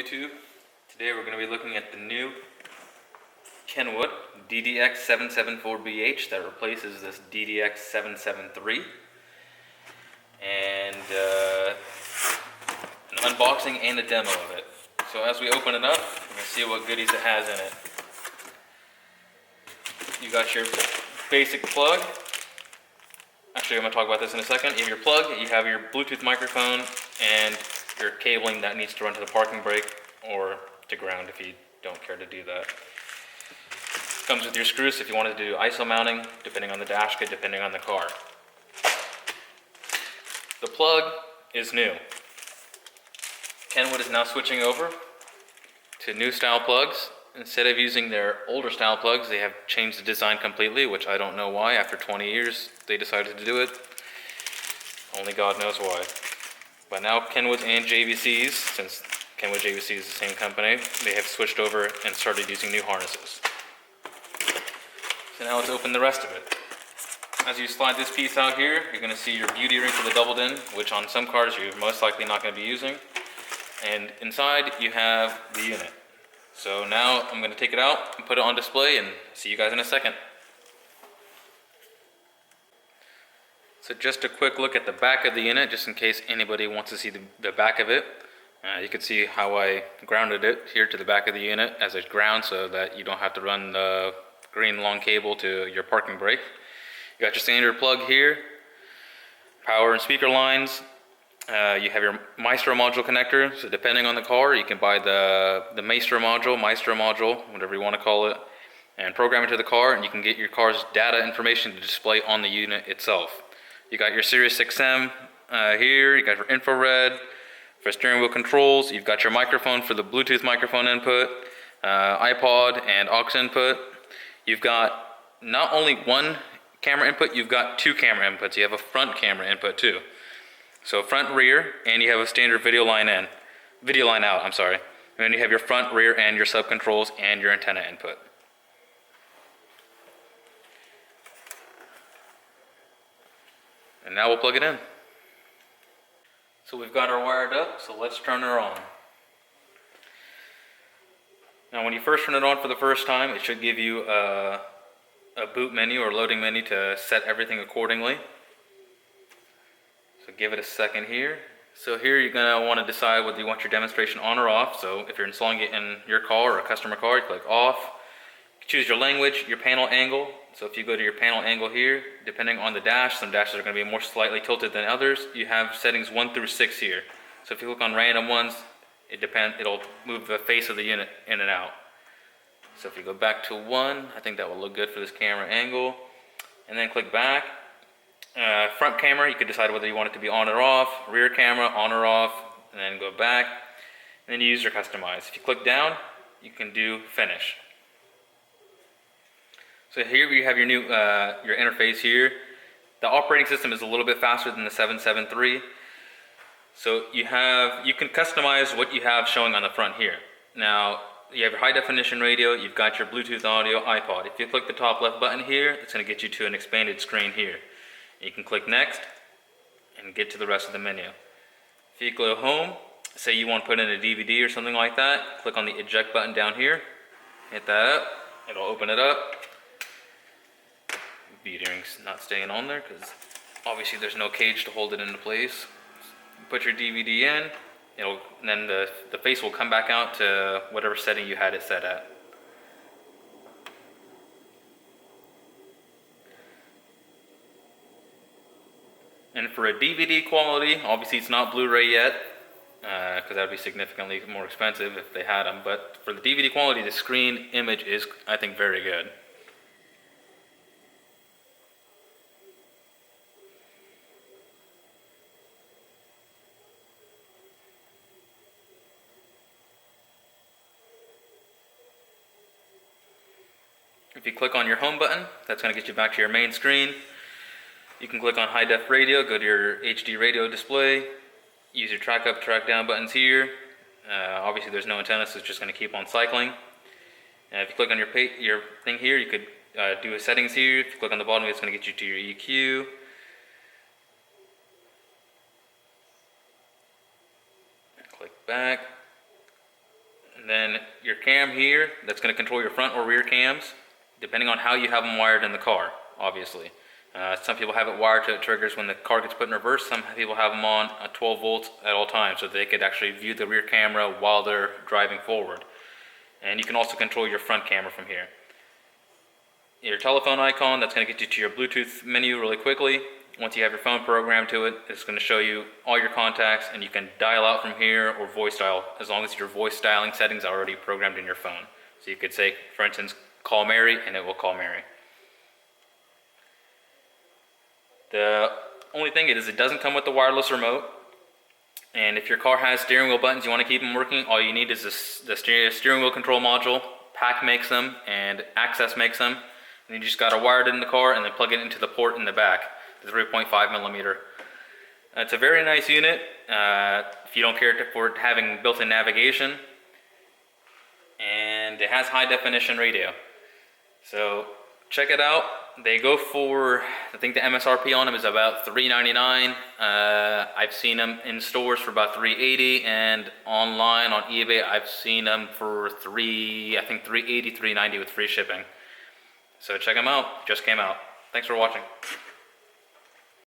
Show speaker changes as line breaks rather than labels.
YouTube. Today we're going to be looking at the new Kenwood DDX774BH that replaces this DDX773, and an unboxing and a demo of it. So as we open it up, you can see what goodies it has in it. You got your basic plug. Actually, I'm going to talk about this in a second. You have your plug, you have your Bluetooth microphone, and your cabling that needs to run to the parking brake or to ground if you don't care to do that. Comes with your screws if you want to do ISO mounting, depending on the dash kit, depending on the car. The plug is new. Kenwood is now switching over to new style plugs. Instead of using their older style plugs, they have changed the design completely, which I don't know why. After 20 years, they decided to do it. Only God knows why. But now Kenwood and JVC's, since Kenwood JVC is the same company, they have switched over and started using new harnesses. So now let's open the rest of it. As you slide this piece out here, you're going to see your beauty ring for the doubled in, which on some cars you're most likely not going to be using. And inside you have the unit. So now I'm going to take it out and put it on display and see you guys in a second. So just a quick look at the back of the unit, just in case anybody wants to see the back of it. You can see how I grounded it here to the back of the unit as a ground so that you don't have to run the green long cable to your parking brake. You got your standard plug here, power and speaker lines. You have your Maestro module connector, so depending on the car, you can buy the Maestro module, whatever you want to call it, and program it to the car, and you can get your car's data information to display on the unit itself. You got your Sirius XM here, you got your infrared for steering wheel controls, you've got your microphone for the Bluetooth microphone input, iPod and aux input. You've got not only one camera input, you've got two camera inputs. You have a front camera input too. So front, rear, and you have a standard video line out, I'm sorry. And then you have your front, rear, and your sub controls and your antenna input. And now we'll plug it in. So we've got her wired up, so let's turn her on. Now when you first turn it on for the first time, it should give you a boot menu or loading menu to set everything accordingly. So give it a second here. So here you're going to want to decide whether you want your demonstration on or off. So if you're installing it in your car or a customer car, you click off. Choose your language, your panel angle. So if you go to your panel angle here, depending on the dash, some dashes are going to be more slightly tilted than others. You have settings 1 through 6 here. So if you click on random ones, it'll move the face of the unit in and out. So if you go back to 1, I think that will look good for this camera angle. And then click back. Front camera, you could decide whether you want it to be on or off. Rear camera, on or off, and then go back. And then user customize. If you click down, you can do finish. So here you have your new your interface here. The operating system is a little bit faster than the 773. So you can customize what you have showing on the front here. Now you have your high definition radio, you've got your Bluetooth audio, iPod. If you click the top left button here, it's going to get you to an expanded screen here. You can click next and get to the rest of the menu. If you go home, say you want to put in a DVD or something like that, click on the eject button down here, hit that up, it'll open it up. Beauty ring's not staying on there because obviously there's no cage to hold it into place. Put your DVD in, then the face will come back out to whatever setting you had it set at. And for a DVD quality, obviously it's not Blu-ray yet, because that would be significantly more expensive if they had them, but for the DVD quality, the screen image is, I think, very good. If you click on your home button, that's going to get you back to your main screen. You can click on high def radio, go to your HD radio display, use your track up, track down buttons here. Obviously there's no antenna, so it's just going to keep on cycling. And if you click on your thing here, you could do a settings here. If you click on the bottom, it's going to get you to your EQ. Click back. And then your cam here, that's going to control your front or rear cams, depending on how you have them wired in the car, obviously. Some people have it wired to it triggers when the car gets put in reverse. Some people have them on 12 volts at all times, so they could actually view the rear camera while they're driving forward. And you can also control your front camera from here. Your telephone icon, that's going to get you to your Bluetooth menu really quickly. Once you have your phone programmed to it, it's going to show you all your contacts, and you can dial out from here or voice dial as long as your voice dialing settings are already programmed in your phone. So you could say, for instance, call Mary, and it will call Mary. The only thing is it doesn't come with the wireless remote. And if your car has steering wheel buttons, you want to keep them working, all you need is the steering wheel control module. PAC makes them, and Access makes them. And you just got to wire it in the car and then plug it into the port in the back. 3.5 millimeter. It's a very nice unit if you don't care for it having built-in navigation, and it has high definition radio. So check it out. They go for, I think the MSRP on them is about $399. I've seen them in stores for about $380, and online on eBay I've seen them for $380, $390 with free shipping. So check them out. Just came out. Thanks for watching.